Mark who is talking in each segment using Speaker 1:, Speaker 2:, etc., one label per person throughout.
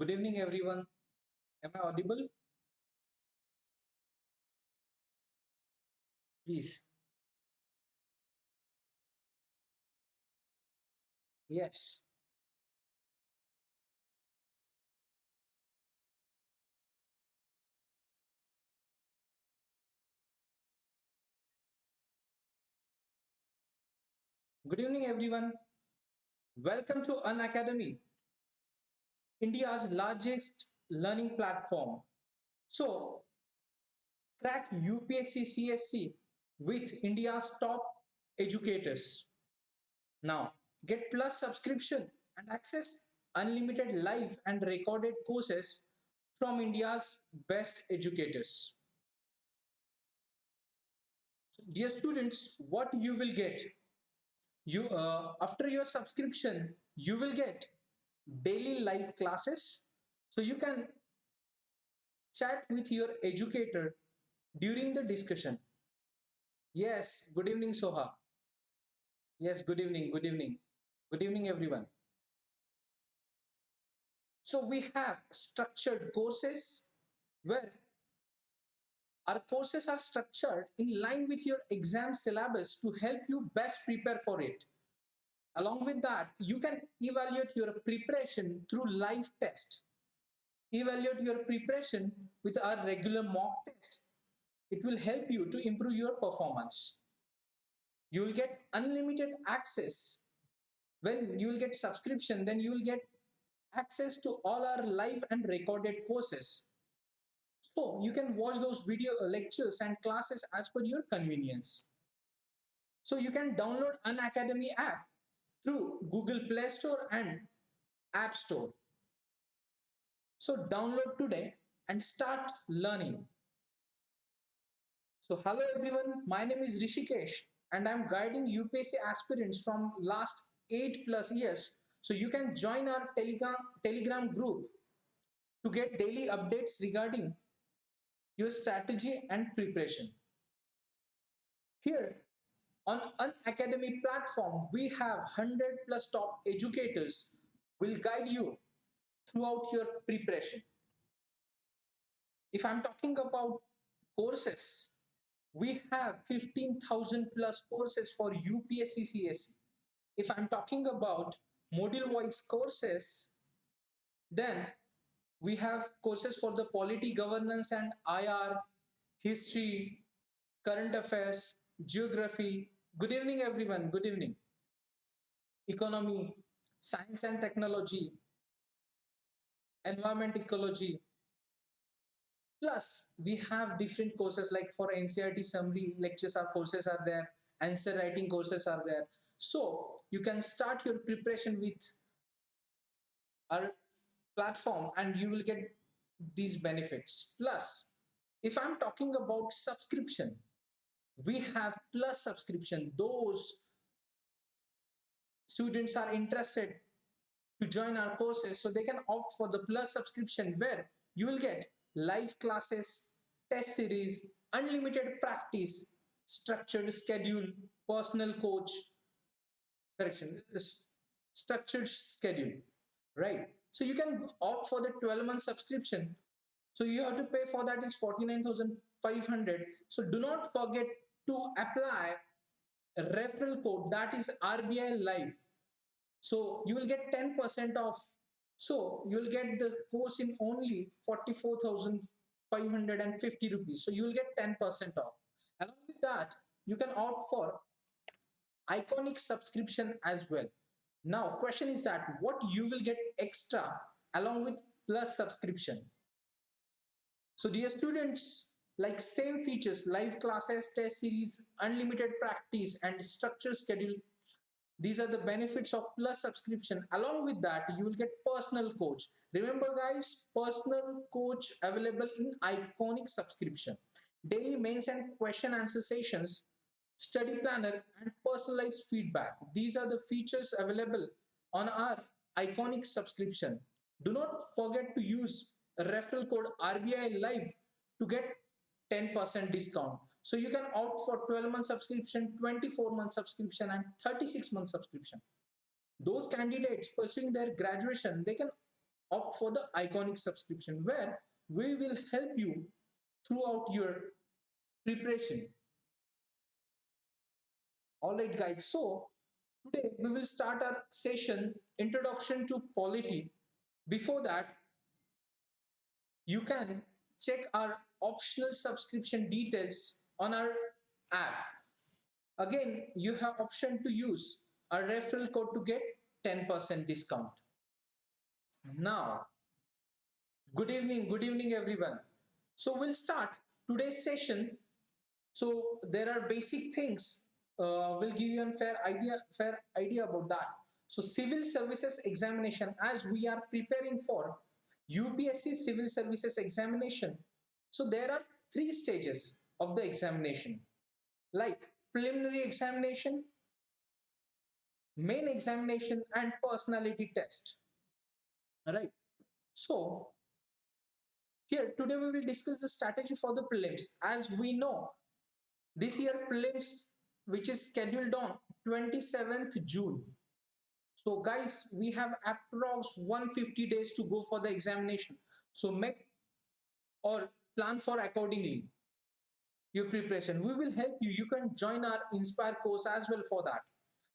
Speaker 1: Good evening, everyone. Am I audible? Please. Yes. Good evening, everyone. Welcome to Unacademy, India's largest learning platform. So, crack UPSC CSE with India's top educators. Now, get Plus subscription and access unlimited live and recorded courses from India's best educators. Dear students, what you will get? You after your subscription, you will get daily live classes, so you can chat with your educator during the discussion. Yes, good evening, Soha. Yes, good evening, good evening, good evening, everyone. So we have structured courses where our courses are structured in line with your exam syllabus to help you best prepare for it. Along with that, you can evaluate your preparation through live test. Evaluate your preparation with our regular mock test. It will help you to improve your performance. You will get unlimited access. When you will get subscription, then you will get access to all our live and recorded courses. So you can watch those video lectures and classes as per your convenience. So you can download Unacademy app through Google Play Store and App Store. So download today and start learning. So hello everyone, my name is Rishikesh and I'm guiding UPSC aspirants from last 8+ years. So you can join our Telegram group to get daily updates regarding your strategy and preparation. Here on Unacademy platform, we have 100+ top educators will guide you throughout your preparation. If I'm talking about courses, we have 15,000+ courses for UPSC CSE. If I'm talking about module wise courses, then we have courses for the polity, governance and IR, history, current affairs, geography. Good evening, everyone. Good evening. Economy, science and technology, environment ecology. Plus, we have different courses like for NCERT summary lectures, our courses are there, answer writing courses are there. So you can start your preparation with our platform and you will get these benefits. Plus, if I'm talking about subscription, we have Plus subscription. Those students are interested to join our courses, so they can opt for the Plus subscription where you will get live classes, test series, unlimited practice, structured schedule, personal coach, correction, structured schedule, right? So you can opt for the 12-month subscription. So you have to pay for that is 49,500. So do not forget to apply a referral code, that is RBI Live. So you will get 10% off. So you will get the course in only 44,550 rupees. So you will get 10% off. Along with that, you can opt for iconic subscription as well. Now, question is that what you will get extra along with Plus subscription. So dear students, like same features, live classes, test series, unlimited practice and structured schedule. These are the benefits of Plus subscription. Along with that, you will get personal coach. Remember guys, personal coach available in iconic subscription. Daily mains and question answer sessions, study planner and personalized feedback. These are the features available on our iconic subscription. Do not forget to use referral code RBI Live to get 10% discount. So you can opt for 12-month subscription, 24-month subscription and 36-month subscription. Those candidates pursuing their graduation, they can opt for the iconic subscription, where we will help you throughout your preparation. All right, guys. So today we will start our session Introduction to Polity. Before that, you can check our optional subscription details on our app. Again, you have option to use a referral code to get 10% discount. Now, good evening everyone. So we'll start today's session. So there are basic things. We'll give you a fair idea about that. So civil services examination, as we are preparing for UPSC Civil Services Examination. So there are three stages of the examination, like preliminary examination, main examination, and personality test. All right. So here today we will discuss the strategy for the prelims. As we know, this year prelims, which is scheduled on 27th June. So guys, we have approx 150 days to go for the examination. So make or plan for accordingly your preparation. We will help you. You can join our Inspire course as well for that.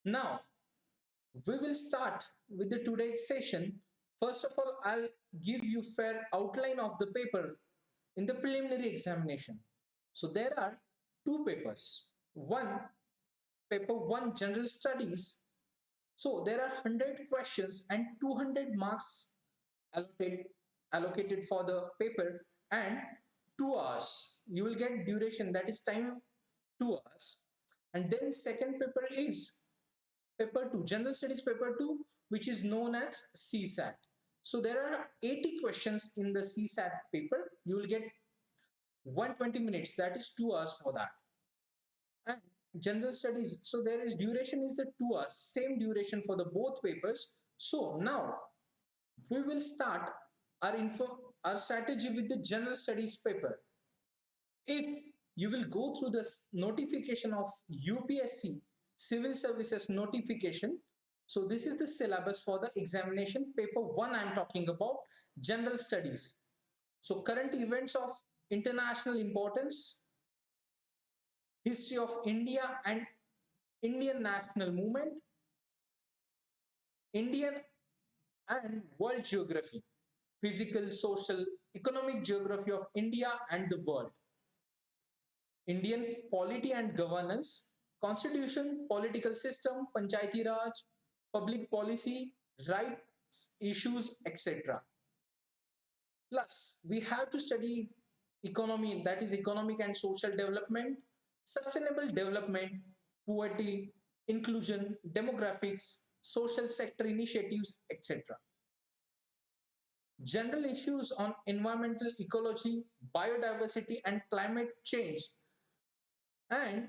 Speaker 1: Now, we will start with the today's session. First of all, I'll give you fair outline of the paper in the preliminary examination. So there are two papers. Paper 1 general studies. So there are 100 questions and 200 marks allocated for the paper, and 2 hours. You will get duration, that is time, 2 hours. And then second paper is paper 2, general studies paper 2, which is known as CSAT. So there are 80 questions in the CSAT paper. You will get 120 minutes, that is 2 hours for that. And general studies, so there is duration is the 2 hours, same duration for the both papers. So now we will start our strategy with the general studies paper. If you will go through the notification of UPSC Civil Services notification, so this is the syllabus for the examination. Paper 1 I am talking about, general studies. So current events of international importance, history of India and Indian national movement, Indian and world geography, physical, social, economic geography of India and the world, Indian polity and governance, constitution, political system, panchayati raj, public policy, rights issues, etc. Plus, we have to study economy, that is economic and social development, sustainable development, poverty, inclusion, demographics, social sector initiatives, etc. General issues on environmental ecology, biodiversity, and climate change. And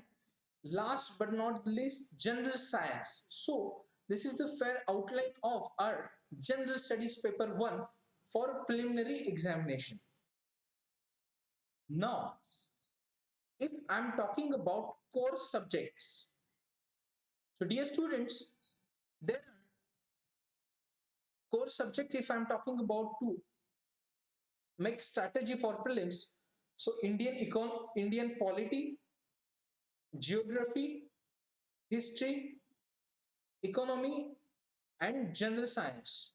Speaker 1: last but not least, general science. So this is the fair outline of our general studies paper 1 for preliminary examination. Now, if I'm talking about core subjects, so dear students, there are core subject if I'm talking about to make strategy for prelims. So Indian polity, geography, history, economy, and general science.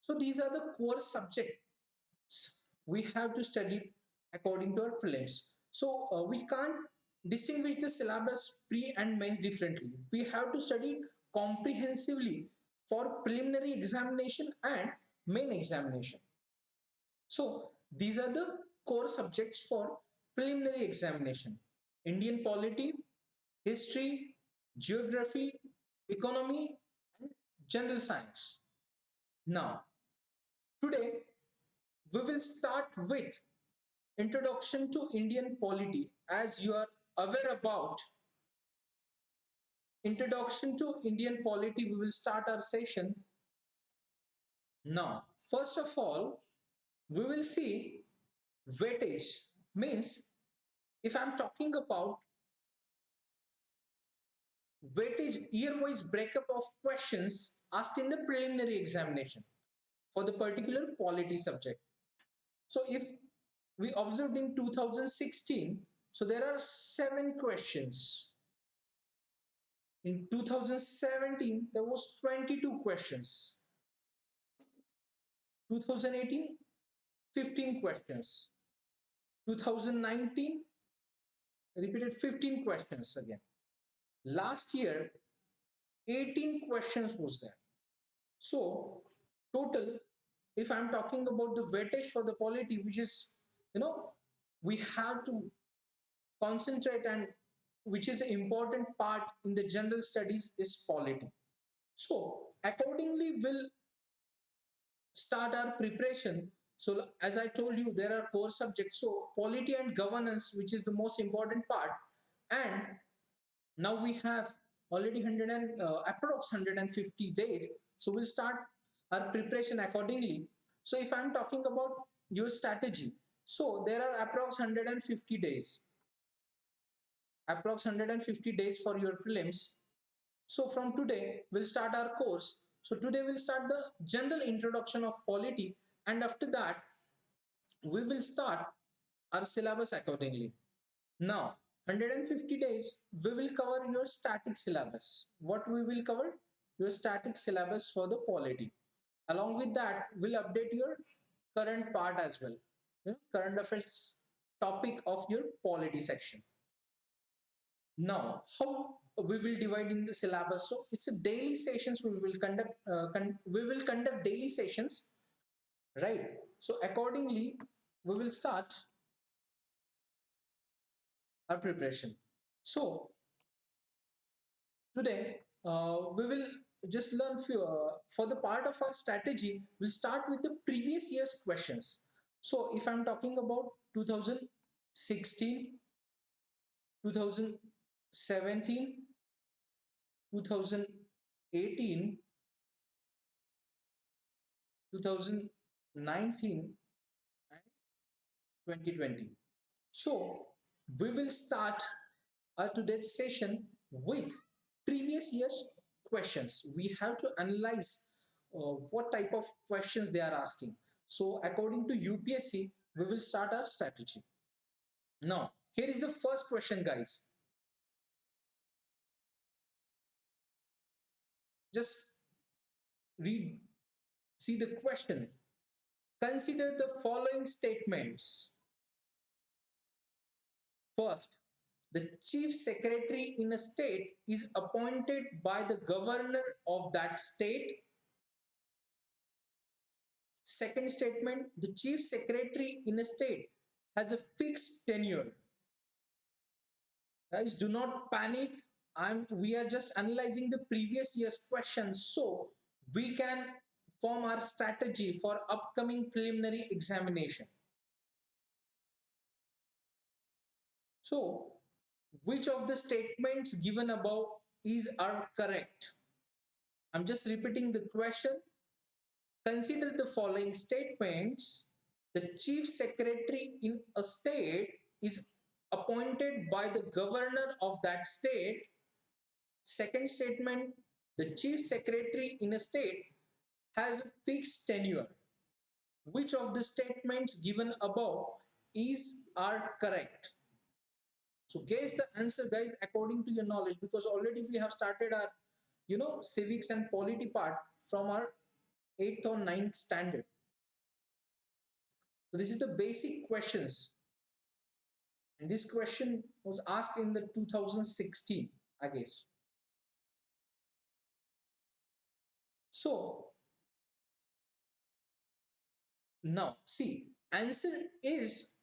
Speaker 1: So these are the core subjects we have to study according to our prelims. So we can't distinguish the syllabus pre and mains differently. We have to study comprehensively for preliminary examination and main examination. So these are the core subjects for preliminary examination: Indian polity, history, geography, economy, and general science. Now, today we will start with Introduction to Indian Polity. As you are aware about Introduction to Indian Polity, we will start our session. Now, first of all, we will see weightage. Means, if I'm talking about weightage, year-wise breakup of questions asked in the preliminary examination. for the particular polity subject. So if we observed in 2016, so there are 7 questions. In 2017, there was 22 questions. 2018, 15 questions. 2019, repeated 15 questions again. Last year, 18 questions was there. So total, if I'm talking about the weightage for the polity, which is, we have to concentrate, and which is an important part in the general studies, is polity. So accordingly, we'll start our preparation. So as I told you, there are core subjects. So polity and governance, which is the most important part. And now we have already 100 and approx 150 days. So we'll start our preparation accordingly. So if I'm talking about your strategy, so there are approx 150 days. Approx 150 days for your prelims. So from today, we'll start our course. So today we'll start the general introduction of polity, and after that, we will start our syllabus accordingly. Now, 150 days, we will cover your static syllabus. What we will cover? Your static syllabus for the polity. Along with that, we'll update your current part as well. Current affairs topic of your polity section. Now, how we will divide in the syllabus? So it's a daily sessions we will conduct. We will conduct daily sessions, right? So accordingly, we will start our preparation. So today we will just learn few, for the part of our strategy. We'll start with the previous year's questions. So if I'm talking about 2016, 2017, 2018, 2019 and 2020. So we will start our today's session with previous year's questions. We have to analyze what type of questions they are asking. So according to UPSC, we will start our strategy. Now, here is the first question, guys. Just see the question. Consider the following statements. First, the chief secretary in a state is appointed by the governor of that state. Second statement, the chief secretary in a state has a fixed tenure. Guys, do not panic. We are just analyzing the previous year's questions so we can form our strategy for upcoming preliminary examination. So, which of the statements given above are correct? I'm just repeating the question. Consider the following statements. The chief secretary in a state is appointed by the governor of that state. Second statement, the chief secretary in a state has a fixed tenure. Which of the statements given above are correct? So guess the answer, guys, according to your knowledge, because already we have started our civics and polity part from our 8th or 9th standard. So this is the basic questions, and this question was asked in the 2016, I guess. So now see, answer is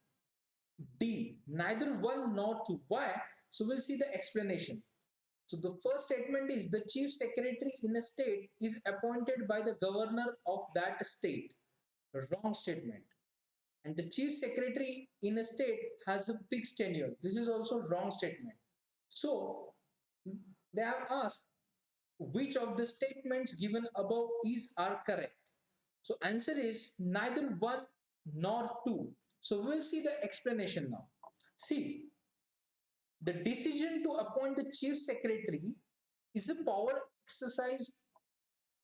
Speaker 1: D, neither 1 nor 2. Why? So we'll see the explanation. So the first statement is the chief secretary in a state is appointed by the governor of that state. Wrong statement. And the chief secretary in a state has a fixed tenure. This is also wrong statement. So they have asked which of the statements given above are correct. So answer is neither 1 nor 2. So we'll see the explanation now. See, the decision to appoint the chief secretary is a power exercised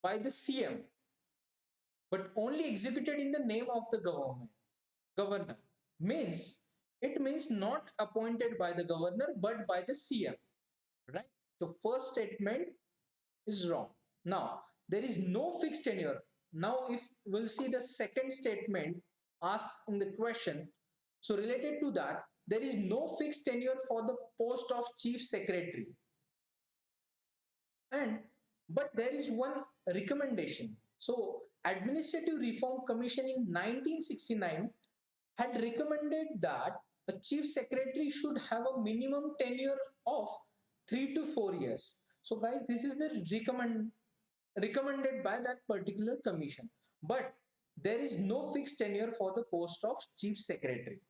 Speaker 1: by the CM. but only executed in the name of the governor. Means it means not appointed by the governor but by the CM, right? The first statement is wrong. Now, there is no fixed tenure. Now, if we'll see the second statement asked in the question, so related to that, there is no fixed tenure for the post of chief secretary. And but there is one recommendation. So, Administrative Reform Commission in 1969 had recommended that a chief secretary should have a minimum tenure of 3 to 4 years. So guys, this is the recommended by that particular commission, but there is no fixed tenure for the post of chief secretary.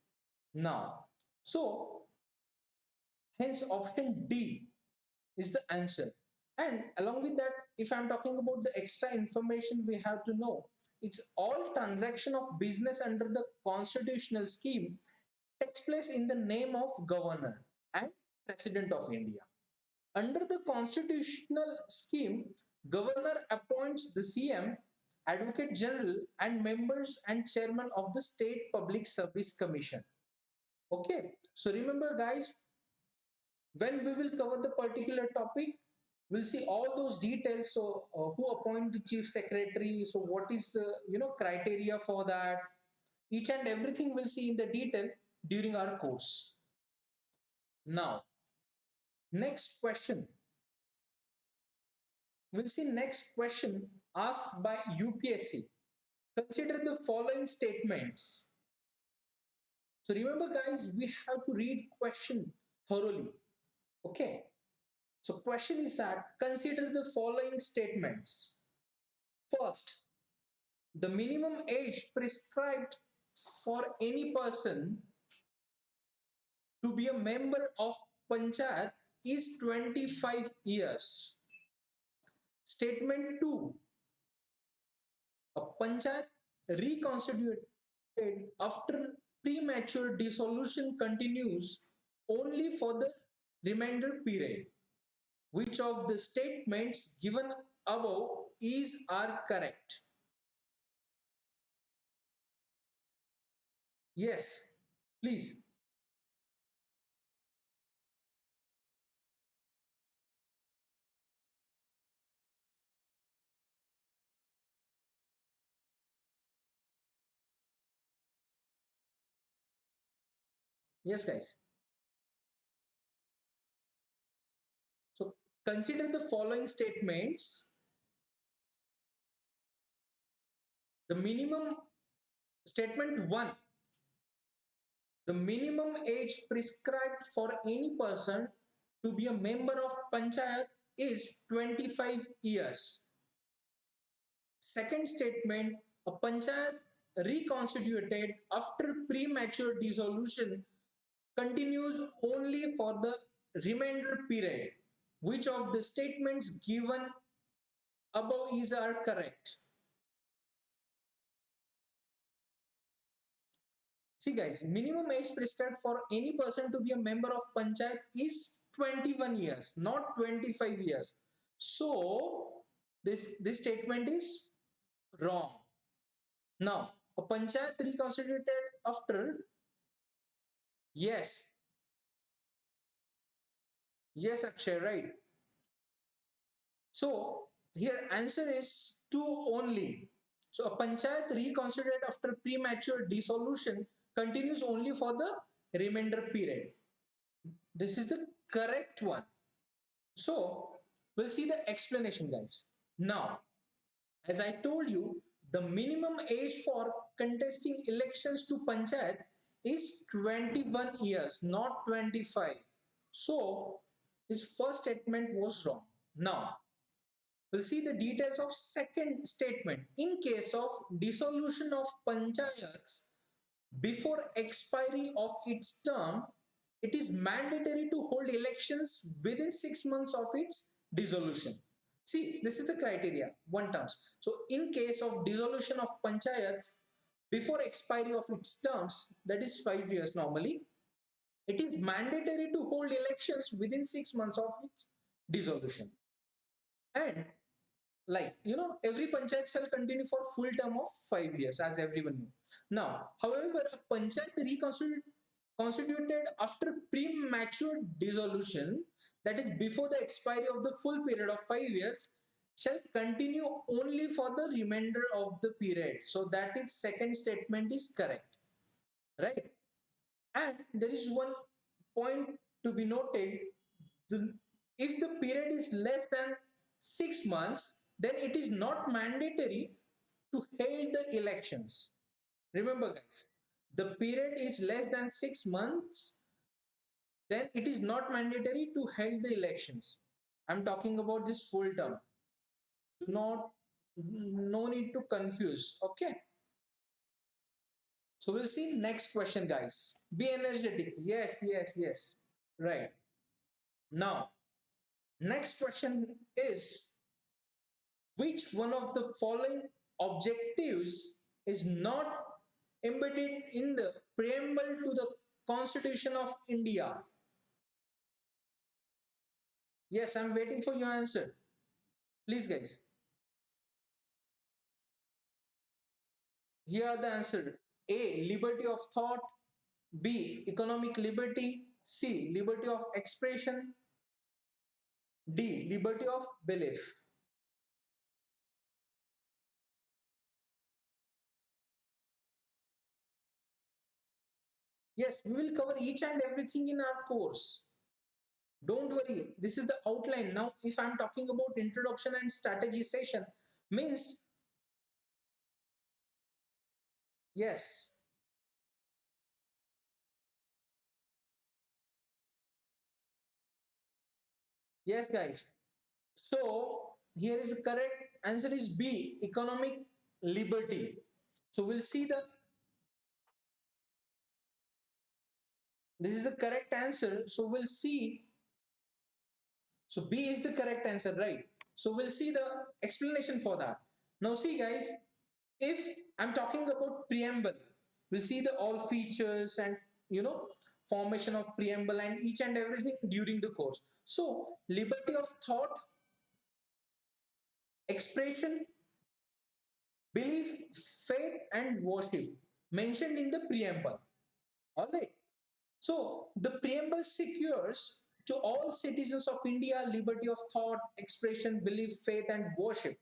Speaker 1: Now, so hence option D is the answer. And along with that, if I'm talking about the extra information we have to know, it's all transaction of business under the constitutional scheme takes place in the name of governor and president of India. Under the constitutional scheme, governor appoints the CM, advocate general, and members and chairman of the State Public Service Commission. Okay, so remember, guys, when we will cover the particular topic, we'll see all those details. So, who appoint the chief secretary? So, what is the criteria for that? Each and everything we'll see in the detail during our course. Now, next question. We'll see next question asked by UPSC. Consider the following statements. So remember, guys, we have to read question thoroughly. Okay. So question is that consider the following statements. First, the minimum age prescribed for any person to be a member of panchayat is 25 years. Statement 2, a panchayat reconstituted after premature dissolution continues only for the remainder period. Which of the statements given above are correct? Yes, please. Yes, guys. So consider the following statements. The minimum, statement 1, the minimum age prescribed for any person to be a member of panchayat is 25 years. Second statement, a panchayat reconstituted after premature dissolution continues only for the remainder period. Which of the statements given above are correct? See, guys, minimum age prescribed for any person to be a member of panchayat is 21 years, not 25 years. So this statement is wrong. Now, a panchayat reconstituted after, yes, Akshay, right. So here answer is 2 only. So a panchayat reconstituted after premature dissolution continues only for the remainder period. This is the correct one. So we'll see the explanation, guys. Now, as I told you, the minimum age for contesting elections to panchayat is 21 years, not 25. So his first statement was wrong. Now, we'll see the details of second statement. In case of dissolution of panchayats before expiry of its term, it is mandatory to hold elections within 6 months of its dissolution. See, this is the criteria, one terms. So in case of dissolution of panchayats before expiry of its terms, that is 5 years normally, it is mandatory to hold elections within 6 months of its dissolution. And Like, every panchayat shall continue for full term of 5 years, as everyone knew. Now, however, a panchayat constituted after premature dissolution, that is before the expiry of the full period of 5 years, shall continue only for the remainder of the period. So that is second statement is correct, right? And there is one point to be noted. the, if the period is less than 6 months, then it is not mandatory to hold the elections. Remember, guys, the period is less than 6 months, then it is not mandatory to hold the elections. I'm talking about this full term. Do not, no need to confuse. Okay. So we'll see next question, guys. Be energetic. Yes, yes, yes. Right. Now, next question is, which one of the following objectives is not embedded in the preamble to the Constitution of India? Yes, I'm waiting for your answer. Please, guys. Here are the answer. A. Liberty of thought. B. Economic liberty. C. Liberty of expression. D. Liberty of belief. Yes, we will cover each and everything in our course. Don't worry, this is the outline. Now, if I'm talking about introduction and strategy session, means yes, yes, guys. So here is the correct answer is B, economic liberty. So we'll see this is the correct answer. So we'll see. So B is the correct answer, right? So we'll see the explanation for that. Now see, guys, if I'm talking about preamble, we'll see the all features and formation of preamble and each and everything during the course. So liberty of thought, expression, belief, faith, and worship mentioned in the preamble. All right. So the preamble secures to all citizens of India liberty of thought, expression, belief, faith, and worship,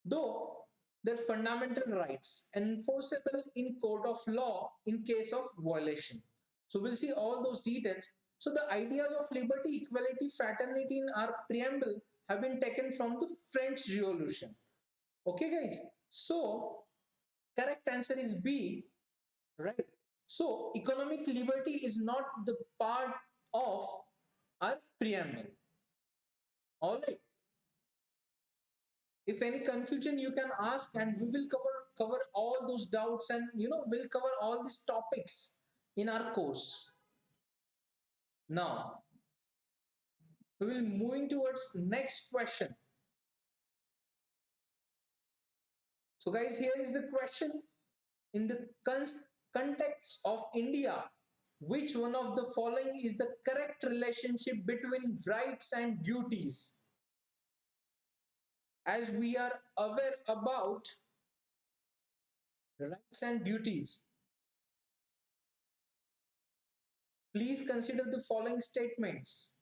Speaker 1: though their fundamental rights enforceable in court of law in case of violation. So we'll see all those details. So the ideas of liberty, equality, fraternity in our preamble have been taken from the French Revolution. Okay, guys. So correct answer is B, right? So economic liberty is not the part of our preamble. All right. If any confusion, you can ask, and we will cover all those doubts, and we'll cover all these topics in our course. Now we will moving towards next question. So guys, here is the question. In the context of India, which one of the following is the correct relationship between rights and duties? As we are aware about rights and duties, please consider the following statements.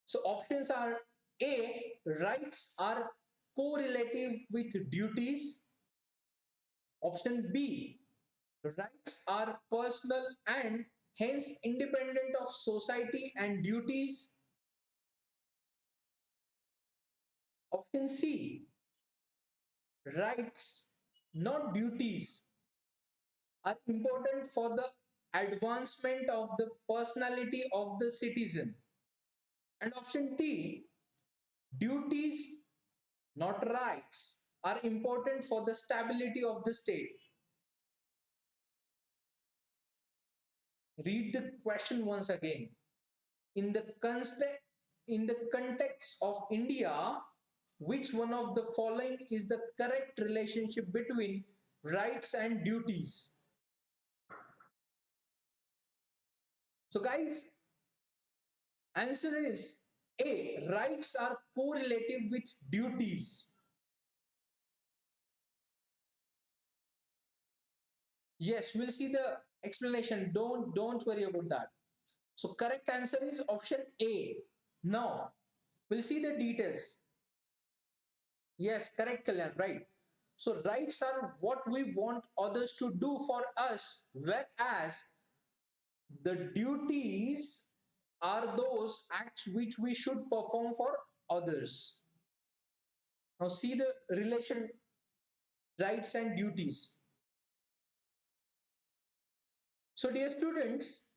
Speaker 1: So options are A, rights are correlative with duties. Option B, rights are personal and hence independent of society and duties. Option C, rights, not duties, are important for the advancement of the personality of the citizen. And option D, duties, not rights, are important for the stability of the state. Read the question once again. In the context of India, which one of the following is the correct relationship between rights and duties? So guys, Answer is A. Rights are correlative with duties. Yes, we'll see the explanation. Don't worry about that. So correct answer is option A. Now we'll see the details. Yes, correct, Kalyan, right. So rights are what we want others to do for us, whereas the duties are those acts which we should perform for others. Now see the relation, rights and duties. So dear students,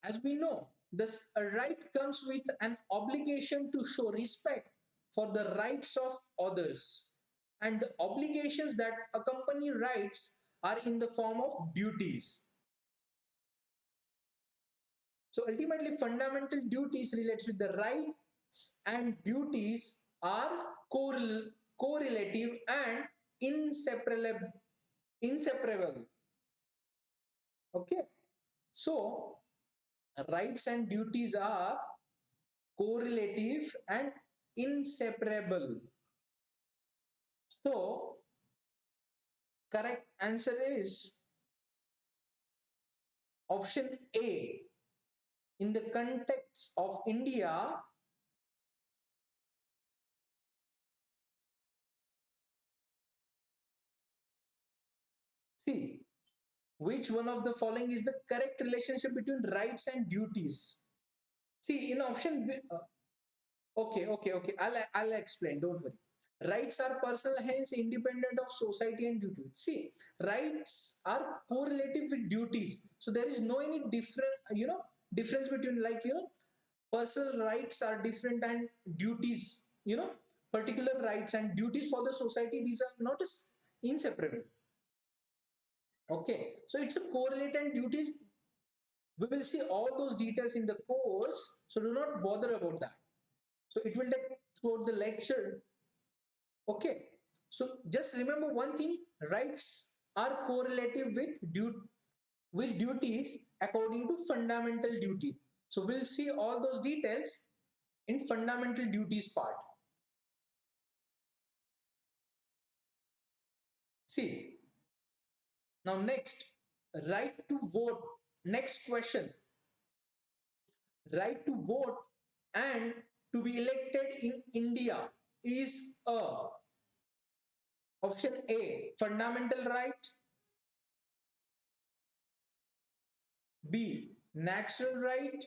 Speaker 1: as we know, this a right comes with an obligation to show respect for the rights of others. And the obligations that accompany rights are in the form of duties. So ultimately, fundamental duties relates with the rights, and duties are correlative and inseparable. Inseparable. Okay. So rights and duties are correlative and inseparable. So correct answer is option A. In the context of India, see which one of the following is the correct relationship between rights and duties. See in option B, okay. I'll explain. Don't worry. Rights are personal, hence independent of society and duty. See, rights are correlative with duties. So there is no any different, difference between personal rights are different and duties, particular rights and duties for the society. These are not as inseparable. Okay, so it's a correlate and duties. We will see all those details in the course. So do not bother about that. So it will take throughout the lecture. Okay, so just remember one thing, rights are correlative with duties according to fundamental duty. So we'll see all those details in fundamental duties part. See, now next, right to vote. Next question, right to vote and to be elected in India is a option A, fundamental right, B, natural right,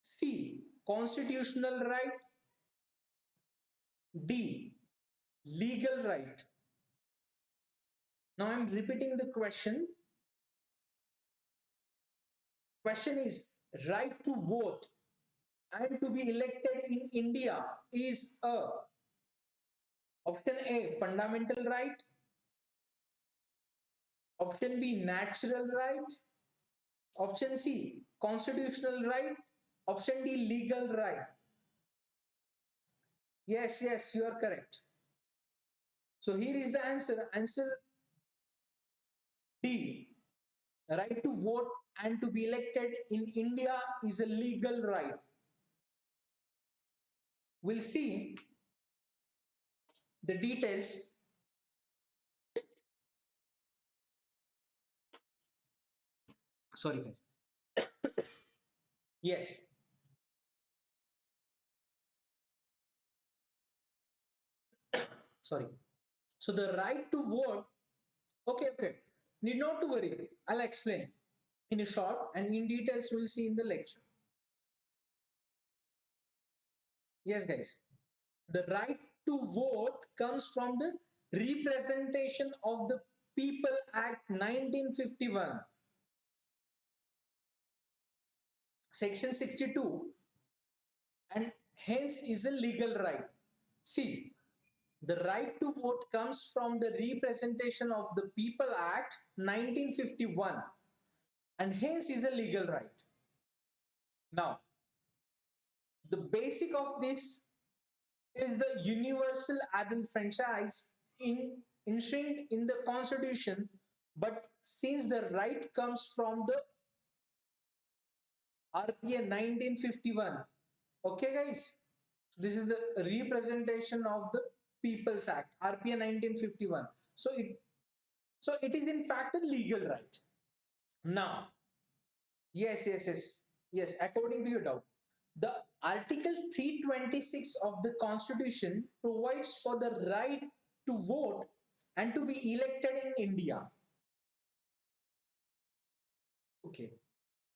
Speaker 1: C, constitutional right, D, legal right. Now I'm repeating the question. Question is right to vote and to be elected in India is a option A, fundamental right, option B, natural right, option C, constitutional right, option D, legal right. Yes, you are correct. So here is the answer. Answer D, right to vote and to be elected in India is a legal right. We'll see the details. Sorry, guys. Yes. Sorry. So the right to vote, okay. Need not to worry. I'll explain in a short and in details we'll see in the lecture. Yes, guys. The right to vote comes from the Representation of the People Act 1951. Section 62, and hence is a legal right. See, the right to vote comes from the Representation of the People Act 1951 and hence is a legal right. Now, the basic of this is the universal adult franchise enshrined in the Constitution, but since the right comes from the RPA 1951. Okay, guys. This is the representation of the People's Act, RPA 1951. So it is in fact a legal right. Now, yes, according to your doubt, the Article 326 of the Constitution provides for the right to vote and to be elected in India. Okay.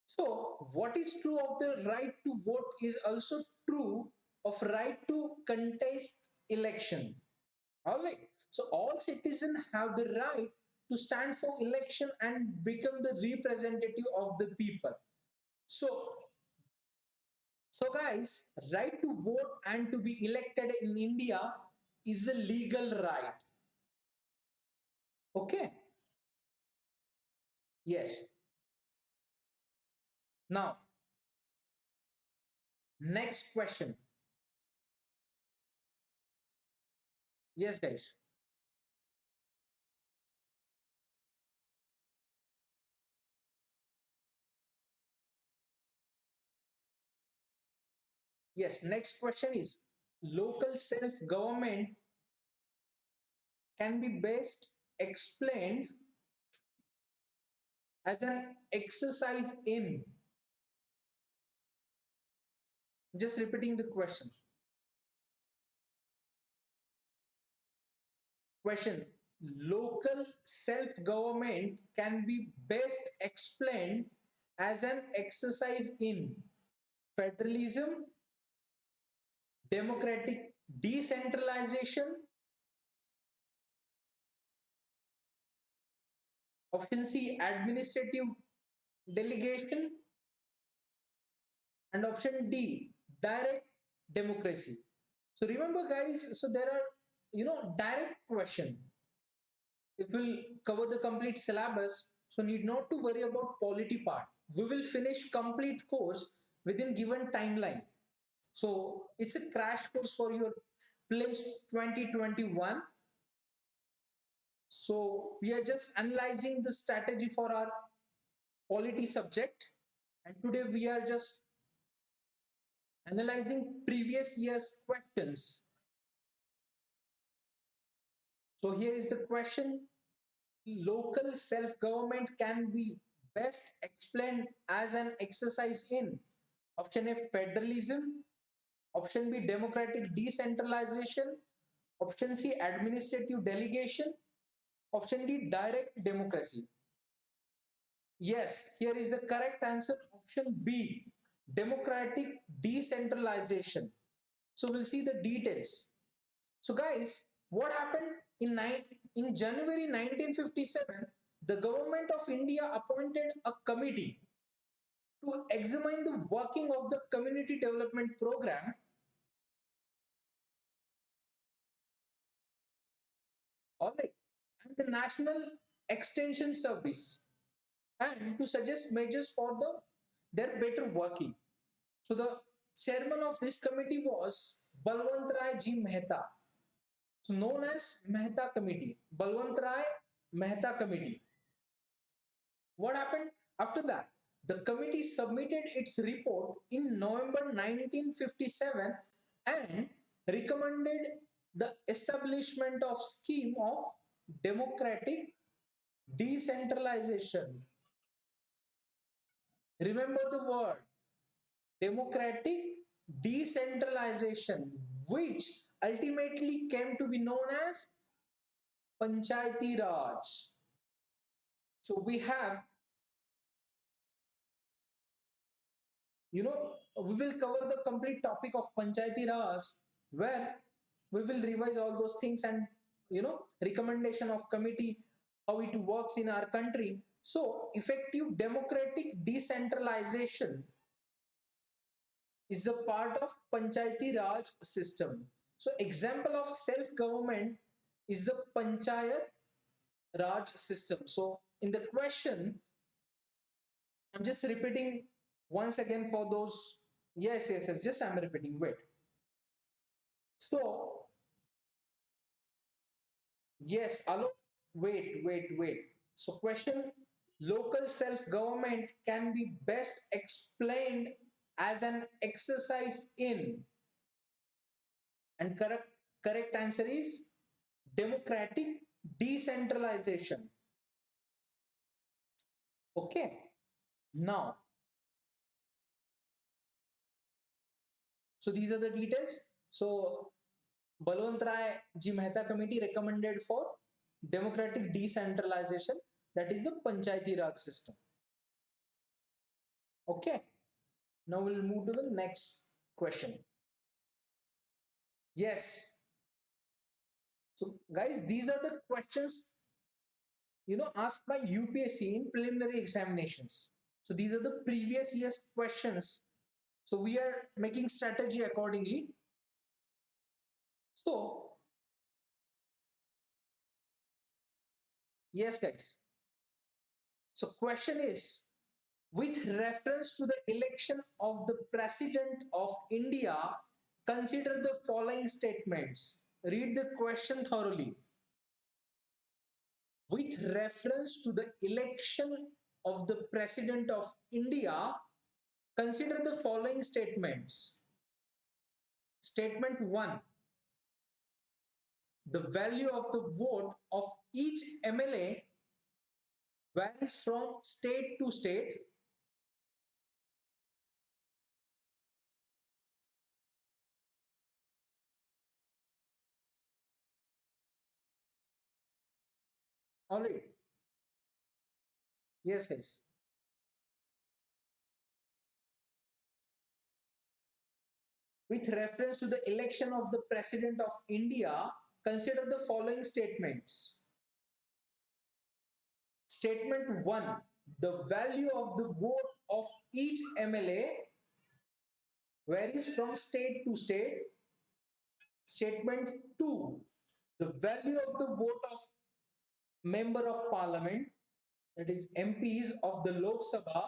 Speaker 1: So, what is true of the right to vote is also true of right to contest election. All right. So, all citizens have the right to stand for election and become the representative of the people. So, so guys, right to vote and to be elected in India is a legal right. Okay. Yes. Now, next question. Yes, guys. Yes, next question is local self-government can be best explained as an exercise in. Just repeating the question. Question. Local self-government can be best explained as an exercise in federalism, democratic decentralization, option C, administrative delegation, and option D, direct democracy. So remember, guys, so there are, direct question. If we'll cover the complete syllabus, so need not to worry about polity part. We will finish complete course within given timeline. So it's a crash course for your prelims 2021. So we are just analyzing the strategy for our polity subject, and today we are just analyzing previous year's questions. So here is the question. Local self-government can be best explained as an exercise in option A, federalism, option B, democratic decentralization, option C, administrative delegation, option D, direct democracy. Yes, here is the correct answer, option B, democratic decentralization. So we'll see the details. So guys, what happened in January 1957, the government of India appointed a committee to examine the working of the community development program. All right, and the National Extension Service, and to suggest measures for their better working. So the chairman of this committee was Balwant Rai Ji Mehta, so known as Mehta Committee, Balwant Rai Mehta Committee. What happened after that? The committee submitted its report in November 1957 and recommended the establishment of scheme of democratic decentralization. Remember the word democratic decentralization, which ultimately came to be known as panchayati raj. So we have, we will cover the complete topic of panchayati raj, where we will revise all those things and recommendation of committee, how it works in our country. So effective democratic decentralization is a part of panchayati raj system. So example of self government is the panchayat raj system. So in the question, I'm just repeating once again for those. Yes. Just I'm repeating. Wait. So yes, Alok. Wait. So question. Local self-government can be best explained as an exercise in, and correct answer is democratic decentralization. Okay, now, so these are the details. So Balwant Rai Ji Mehta Committee recommended for democratic decentralization, that is the Panchayati Raj system. Okay, now we'll move to the next question. Yes, so guys, these are the questions asked by UPSC in preliminary examinations. So these are the previous year's questions. So we are making strategy accordingly. So yes, guys. So question is, with reference to the election of the President of India, consider the following statements. Read the question thoroughly. With reference to the election of the President of India, consider the following statements. Statement 1. The value of the vote of each MLA varies from state to state. All right. Yes, guys. With reference to the election of the President of India, consider the following statements. Statement 1. The value of the vote of each MLA varies from state to state. Statement 2. The value of the vote of Member of Parliament, that is MPs of the Lok Sabha,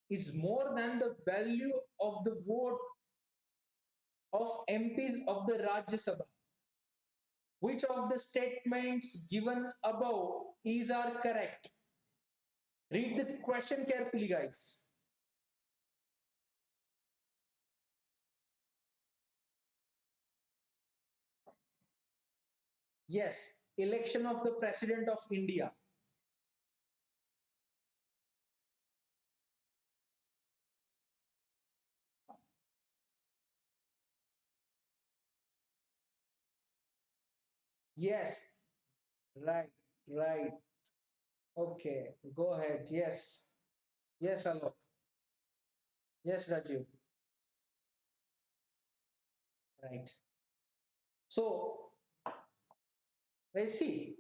Speaker 1: is more than the value of the vote of MPs of the Rajya Sabha. Which of the statements given above are correct? Read the question carefully, guys. Yes, election of the President of India. Yes, right, right. Okay, go ahead. Yes, yes, Alok. Yes, Rajiv. Right. So let's see.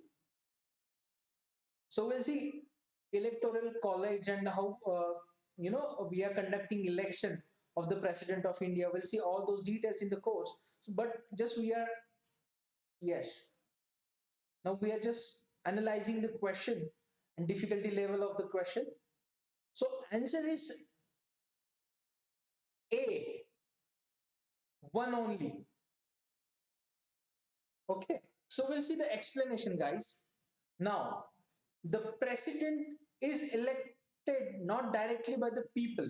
Speaker 1: So we'll see electoral college and how we are conducting election of the President of India. We'll see all those details in the course. But just we are, yes. Now we are just analyzing the question and difficulty level of the question. So answer is A, one only. Okay. So we'll see the explanation, guys. Now, the president is elected not directly by the people.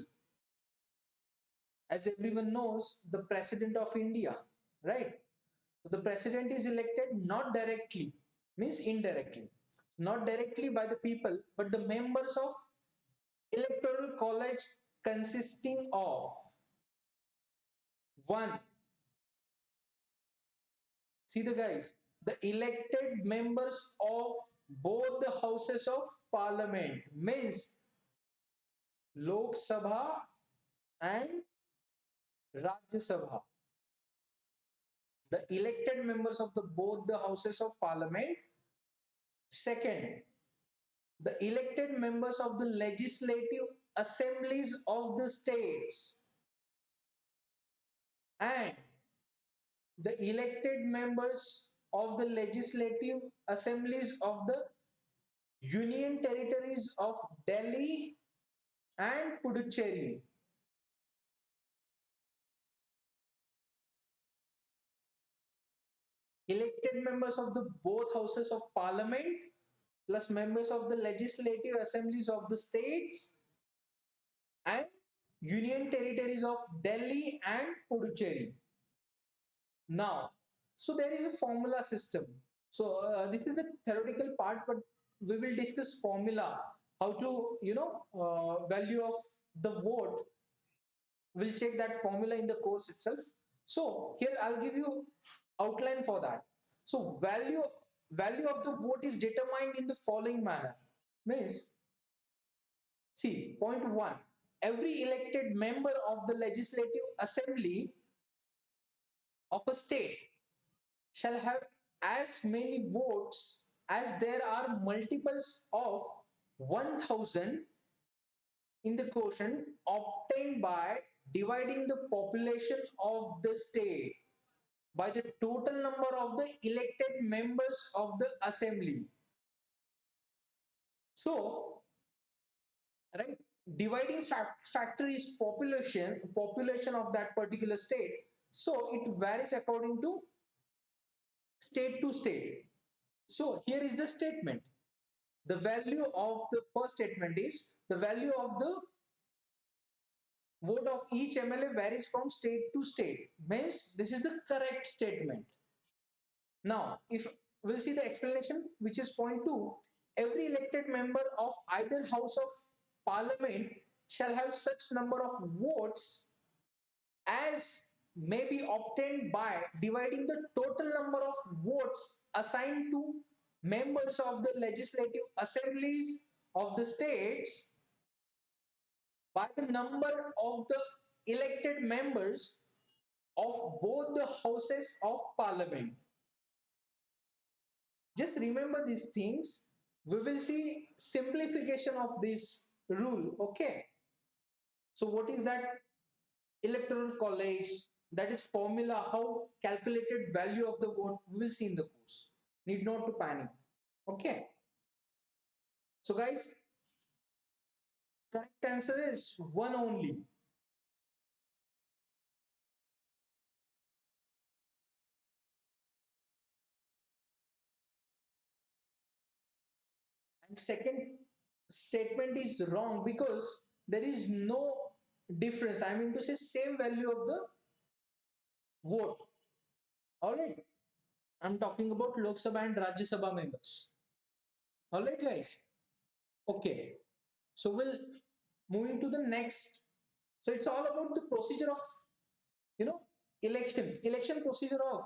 Speaker 1: As everyone knows, the president of India, right? So the president is elected not directly, means indirectly. Not directly by the people, but the members of electoral college consisting of one. See the guys, the elected members of both the houses of parliament, means Lok Sabha and Rajya Sabha. The elected members of the both the houses of parliament. Second, the elected members of the legislative assemblies of the states, and the elected members of the legislative assemblies of the union territories of Delhi and Puducherry. Elected members of the both houses of parliament plus members of the legislative assemblies of the states and union territories of Delhi and Puducherry. Now, so there is a formula system. So this is the theoretical part, but we will discuss formula, how to, value of the vote. We'll check that formula in the course itself. So here I'll give you outline for that. So value of the vote is determined in the following manner. Means, see, point one, every elected member of the legislative assembly of a state shall have as many votes as there are multiples of 1000 in the quotient obtained by dividing the population of the state by the total number of the elected members of the assembly. So, right, dividing factor is population of that particular state. So it varies according to state to state. So here is the statement. The value of the first statement is the value of the vote of each MLA varies from state to state. Means this is the correct statement. Now, if we'll see the explanation, which is point two, every elected member of either house of parliament shall have such number of votes as may be obtained by dividing the total number of votes assigned to members of the legislative assemblies of the states by the number of the elected members of both the houses of parliament. Just remember these things. We will see simplification of this rule. Okay. So what is that electoral college? That is formula, how calculated value of the vote, we will see in the course. Need not to panic. Okay. So guys, correct answer is one only. And second statement is wrong because there is no difference. I mean to say same value of the vote. All right. I'm talking about Lok Sabha and Rajya Sabha members. All right, guys. Okay. So we'll moving to the next. So it's all about the procedure of, you know, election procedure of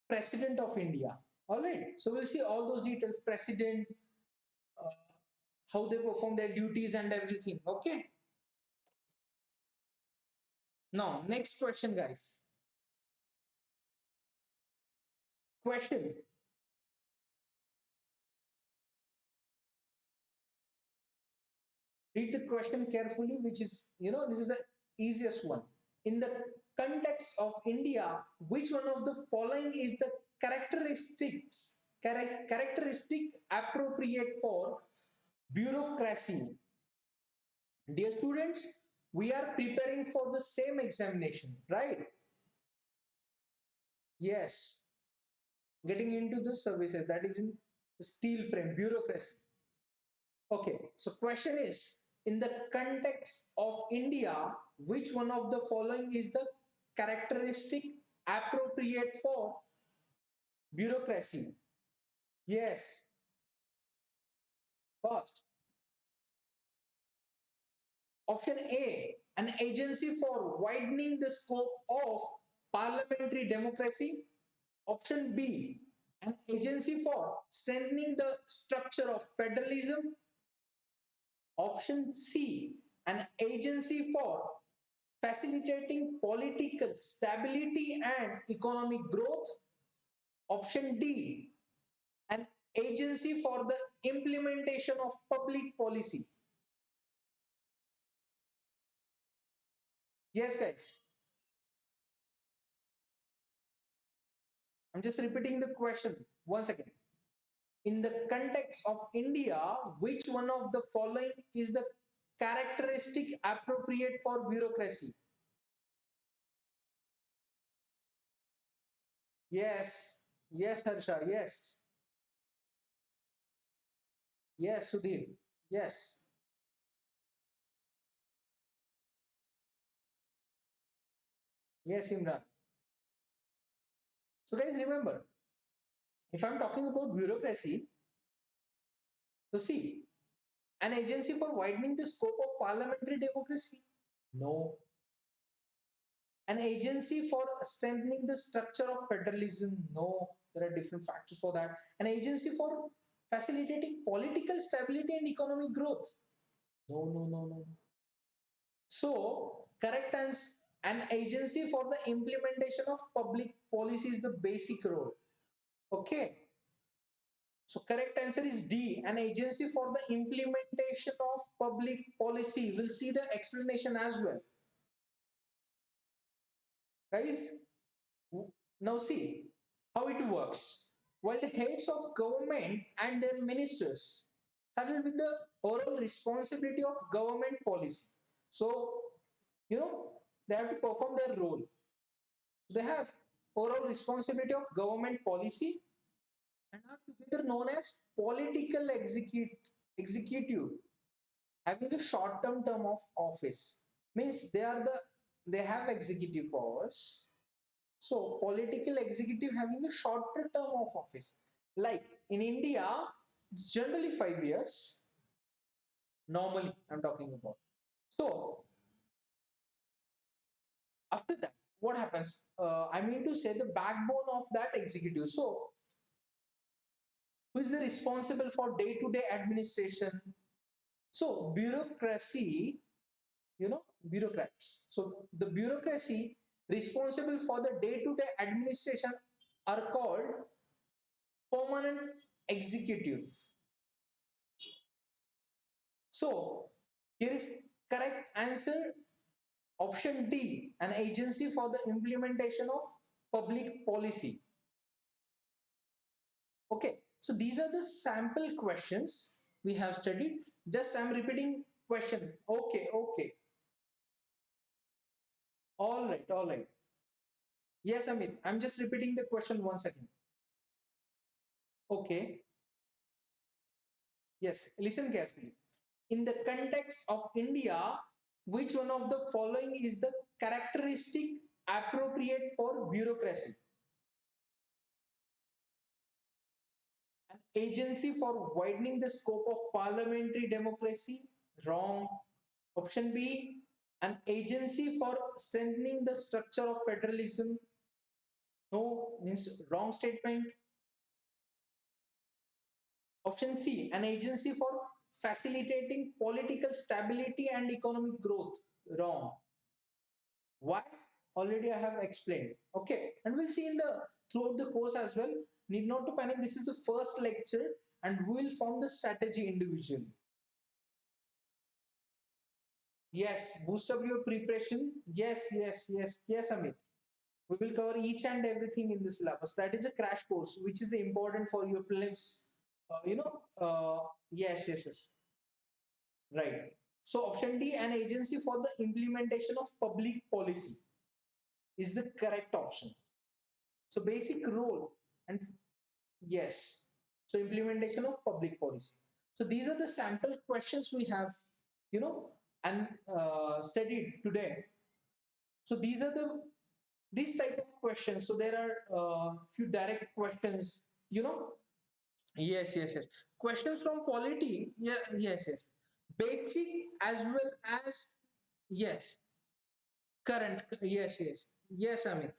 Speaker 1: President of India. All right. So we'll see all those details. President, uh, how they perform their duties and everything. Okay. Now, next question, guys. Question. Read the question carefully, which is, this is the easiest one. In the context of India, which one of the following is the characteristic appropriate for bureaucracy? Dear students, we are preparing for the same examination, right? Yes, getting into the services, that is in the steel frame, bureaucracy. Okay, so question is, in the context of India, which one of the following is the characteristic appropriate for bureaucracy? Yes, first. Option A, an agency for widening the scope of parliamentary democracy. Option B, an agency for strengthening the structure of federalism. Option C, an agency for facilitating political stability and economic growth. Option D, an agency for the implementation of public policy. Yes, guys. I'm just repeating the question once again. In the context of India, which one of the following is the characteristic appropriate for bureaucracy? Yes, yes, Harsha, yes. Yes, Sudhir. Yes. Yes, Imran. So guys, remember, if I'm talking about bureaucracy, so see, an agency for widening the scope of parliamentary democracy? No. An agency for strengthening the structure of federalism? No. There are different factors for that. An agency for facilitating political stability and economic growth? No, no, no, no. So, correct answer, an agency for the implementation of public policy is the basic role. Okay. So, correct answer is D, an agency for the implementation of public policy. We'll see the explanation as well. Guys, now see how it works. While the heads of government and their ministers started with the overall responsibility of government policy. So, you know, they have to perform their role. They have overall responsibility of government policy and are together known as political executive, having a short-term term of office. Means they have executive powers. So political executive having a shorter term of office. Like in India, it's generally 5 years. Normally, I'm talking about. So after that, what happens? I mean to say the backbone of that executive. So who is the responsible for day-to-day administration? So bureaucracy, bureaucrats. So the bureaucracy responsible for the day-to-day administration are called permanent executive. So here is correct answer option D, an agency for the implementation of public policy. Okay, so these are the sample questions we have studied. Just I'm repeating question. Okay, okay. All right, all right. Yes, Amit, I'm just repeating the question once again. Okay, yes, listen carefully. In the context of India, which one of the following is the characteristic appropriate for bureaucracy? An agency for widening the scope of parliamentary democracy? Wrong. Option B, an agency for strengthening the structure of federalism? No, means wrong statement. Option C, an agency for facilitating political stability and economic growth? Wrong. Why? Already I have explained. Okay, and we'll see in the throughout the course as well. Need not to panic. This is the first lecture, and we will form the strategy individually. Yes, boost up your preparation. Yes, yes, yes, yes, Amit. We will cover each and everything in the syllabus. That is a crash course, which is important for your prelims. Yes, yes, yes. Right. So option D, an agency for the implementation of public policy, is the correct option. So basic role and yes. So implementation of public policy. So these are the sample questions we have, you know, and studied today. So these type of questions. So there are few direct questions, Yes, yes, yes. Questions from polity. Yeah, yes, yes. Basic as well as yes. Current. Yes, yes. Yes, Amit.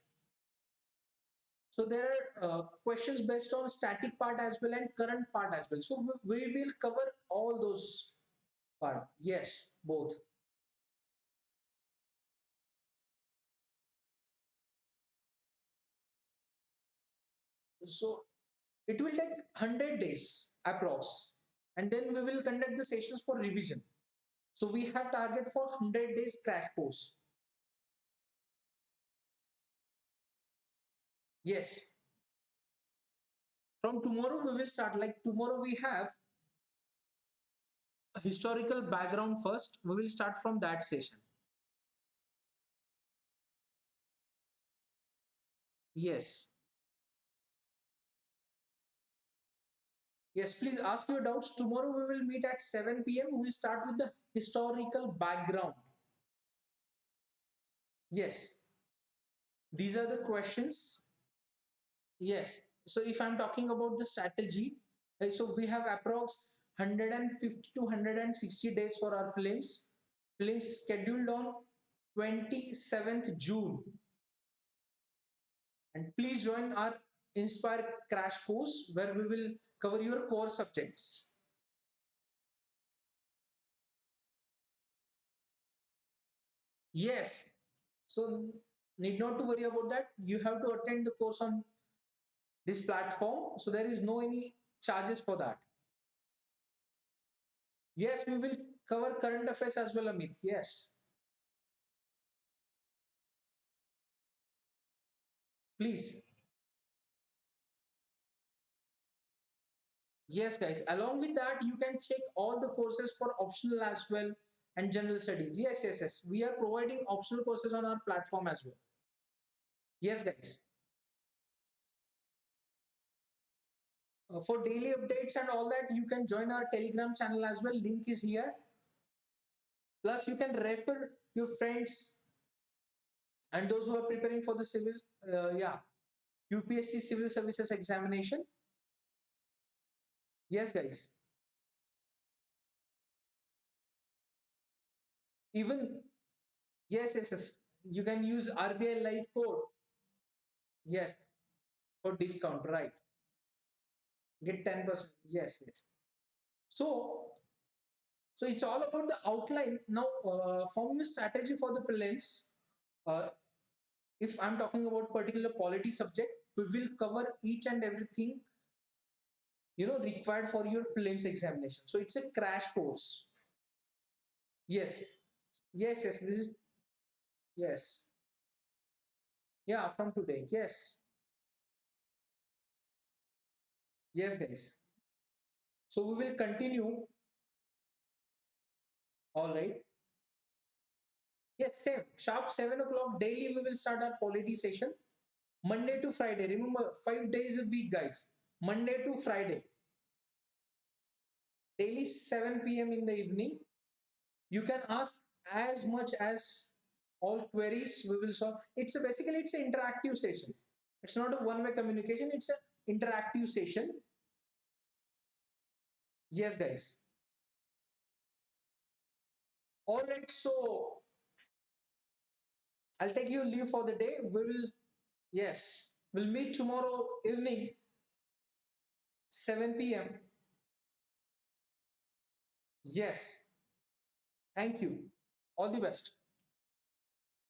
Speaker 1: So there are questions based on static part as well and current part as well. So we will cover all those part. Yes, both. So it will take 100 days approx, and then we will conduct the sessions for revision. So we have target for 100 days crash course. Yes. From tomorrow we will start. Like tomorrow we have a historical background first. We will start from that session. Yes. Yes, please ask your doubts. Tomorrow we will meet at 7 p.m. We will start with the historical background. Yes, these are the questions. Yes. So if I'm talking about the strategy, so we have approx 150 to 160 days for our prelims. Prelims scheduled on 27th June. And please join our Inspire crash course where we will cover your core subjects. Yes. So need not to worry about that. You have to attend the course on this platform. So there is no any charges for that. Yes, we will cover current affairs as well, Amit. Yes, please. Yes, guys. Along with that, you can check all the courses for optional as well and general studies. Yes, yes, yes. We are providing optional courses on our platform as well. Yes, guys. For daily updates and all that, you can join our Telegram channel as well. Link is here. Plus, you can refer your friends and those who are preparing for the civil, yeah, UPSC Civil Services Examination. Yes, guys. Even, yes, yes, yes. You can use RBI Live Code. Yes, for discount, right? Get 10%. Yes, yes. So, so it's all about the outline. Now, forming a strategy for the prelims. Uh, if I'm talking about particular polity subject, we will cover each and everything required for your prelims examination. So it's a crash course. Yes, yes, yes. This is yes, yeah. From today, yes, yes, guys. So we will continue. All right. Yes, same. Sharp 7 o'clock daily. We will start our polity session. Monday to Friday. Remember, 5 days a week, guys. Monday to Friday. Daily 7 p.m. in the evening. You can ask as much as all queries we will solve. It's an interactive session. It's not a one-way communication. It's an interactive session. Yes, guys. All right. So I'll take your leave for the day. We will. Yes. We'll meet tomorrow evening, 7 p.m. Yes. Thank you. All the best.